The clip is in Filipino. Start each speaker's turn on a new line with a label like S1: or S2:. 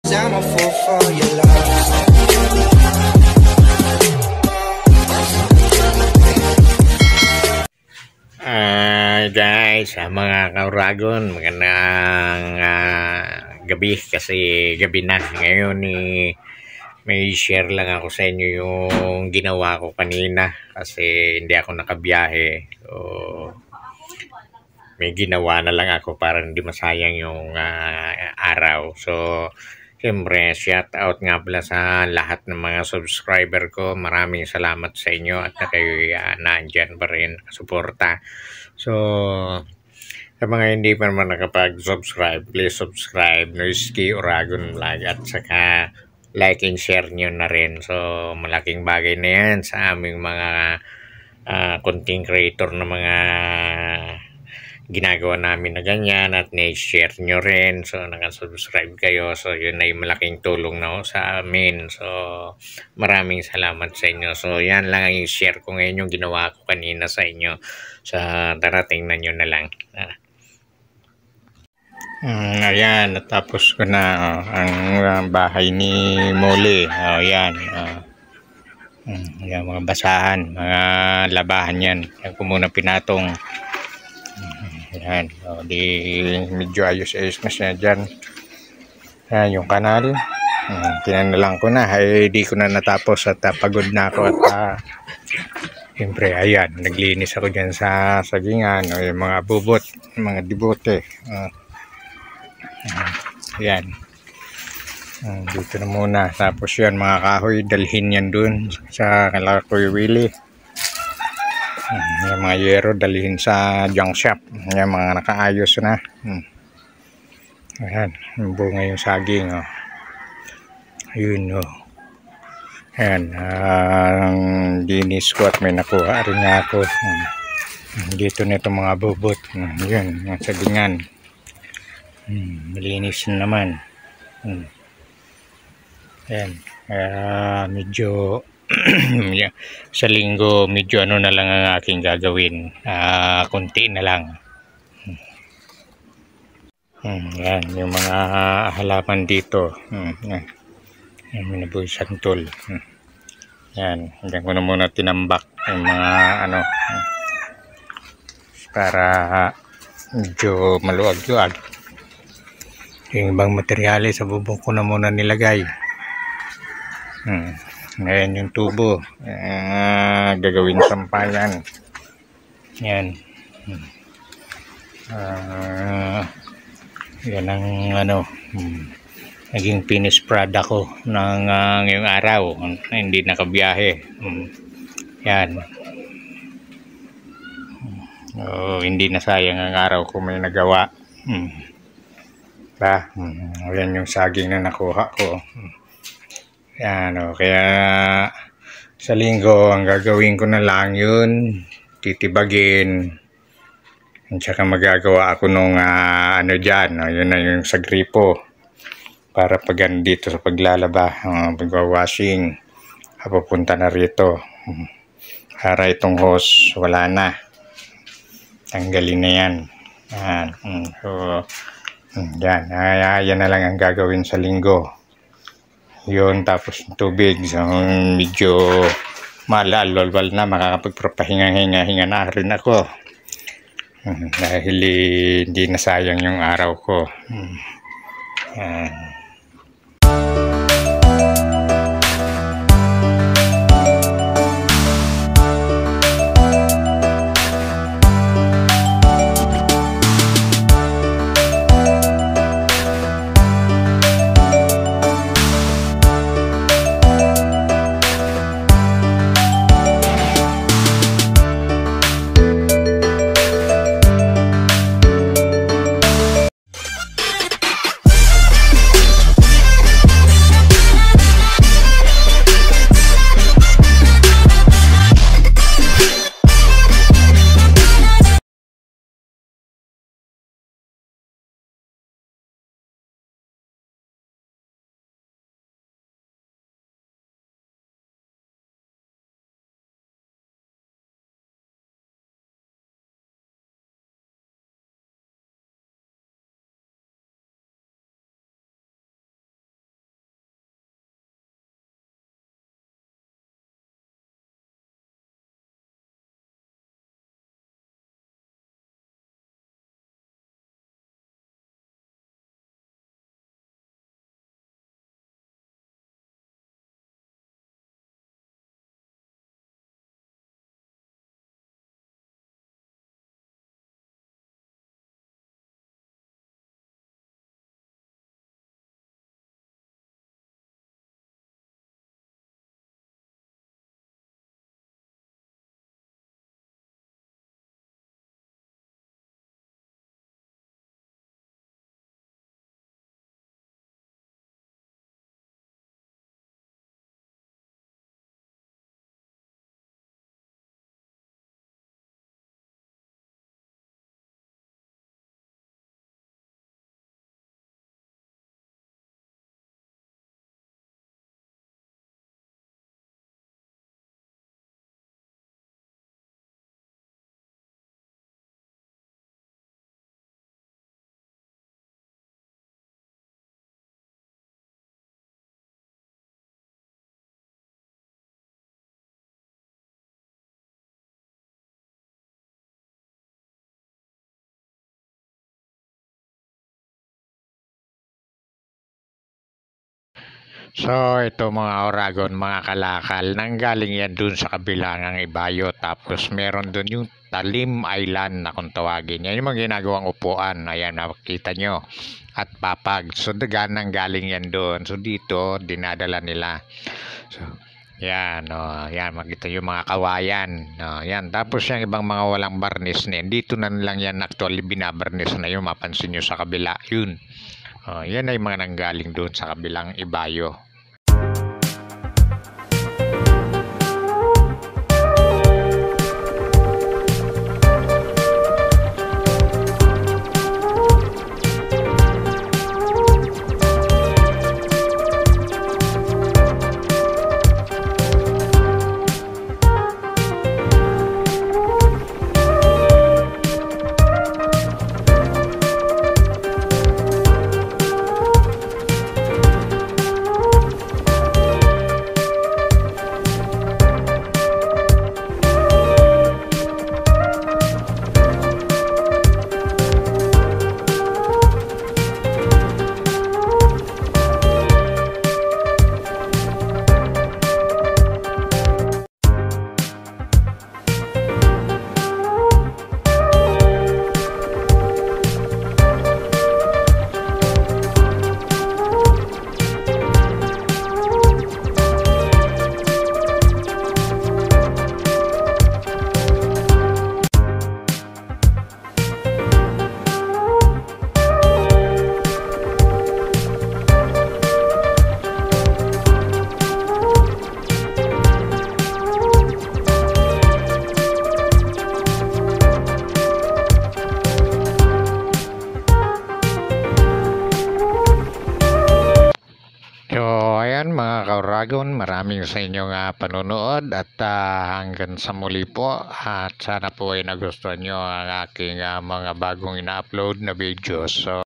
S1: I'm a fool for your love.
S2: Guys, mga kauragon, magandang gabi kasi gabi na. Ngayon may share lang ako sa inyo yung ginawa ko kanina kasi hindi ako nakabiyahe. So, may ginawa na lang ako para hindi masayang yung araw. So, siyempre, shout out nga pala sa lahat ng mga subscriber ko. Maraming salamat sa inyo at na kayo nandyan pa rin suporta. So, sa mga hindi pa naman nakapag-subscribe, please subscribe Noisky Uragon Vlog at saka like and share nyo na rin. So, malaking bagay na yan sa aming mga content creator na mga ginagawa namin na ganyan at na-share nyo rin. So, nakasubscribe kayo. So, yun ay malaking tulong na sa amin. So, maraming salamat sa inyo. So, yan lang ang share ko ngayon yung ginawa ko kanina sa inyo. Sa darating na nyo na lang. Ayan, natapos ko na ang bahay ni Molly. Ayan. Ayan, mga basahan, mga labahan yan. Yan ko muna pinatong. Ayan, di medyo ayos-ayos na siya dyan. Ayan, yung kanal. Tinanalang ko na. Di ko na natapos at pagod na ako at siyempre, ayan, naglinis ako dyan sa sagingan. Yung mga bubot, mga dibote. Ayan. Dito na muna. Tapos yan, mga kahoy, dalhin yan dun sa Kalakoy Willie. Yung mga yero dalhin sa junk shop. Yung mga nakaayos na. Ayan, yung bunga yung saging. Ayun, ayan, ang dinis ko at may nakuha rin ako. Dito na itong mga bubot. Yun, yung sagingan. Malinis naman. Ayan, medyo sa linggo medyo ano na lang ang aking gagawin, konti na lang. Yan yung mga halaman dito. Yan, minaboy santol. Yan, hanggang ko na muna tinambak yung mga ano para medyo maluwag-luwag. Yung ibang materyales sa bubong ko na muna nilagay. Ngayon yung tubo, gagawin sampayan. Yan. Yan ang ano, naging finished product ko ng ngayong araw. Hindi nakabiyahe. Yan. Hindi nasayang ang araw ko may nagawa. Yan yung saging na nakuha ko. Yan, kaya sa linggo ang gagawin ko na lang yun, titibagin. At saka magagawa ako nung ano dyan, yun na yung sa gripo. Para pag dito sa paglalaba, pag-washing, papunta na rito. Para itong hose, wala na. Tanggalin na yan. So, yan na lang ang gagawin sa linggo. Yun, tapos tubig. So, medyo malalwalwal na, makakapagpapahinga-hinga na rin ako. Dahil hindi nasayang yung araw ko. Yan. So, ito mga oragon, mga kalakal, nanggaling yan dun sa kabilangang Ibayo. Tapos meron dun yung Talim Island na kung tawagin. Yan yung mga ginagawang upuan. Ayan, nakikita nyo. At papag. So, dagan nanggaling yan dun. So, dito, dinadala nila. So, yan, yan, makita yung mga kawayan. Yan, tapos yung ibang mga walang barnis na yan. Dito na lang yan actually binabarnis na yung mapansin nyo sa kabila. Yun. Yan ay mga nanggaling doon sa kabilang Ibayo. So, ayan mga kauragon, maraming sa inyong panonood at hanggang sa muli po at sana po ay nagustuhan nyo ang aking mga bagong ina-upload na videos. So,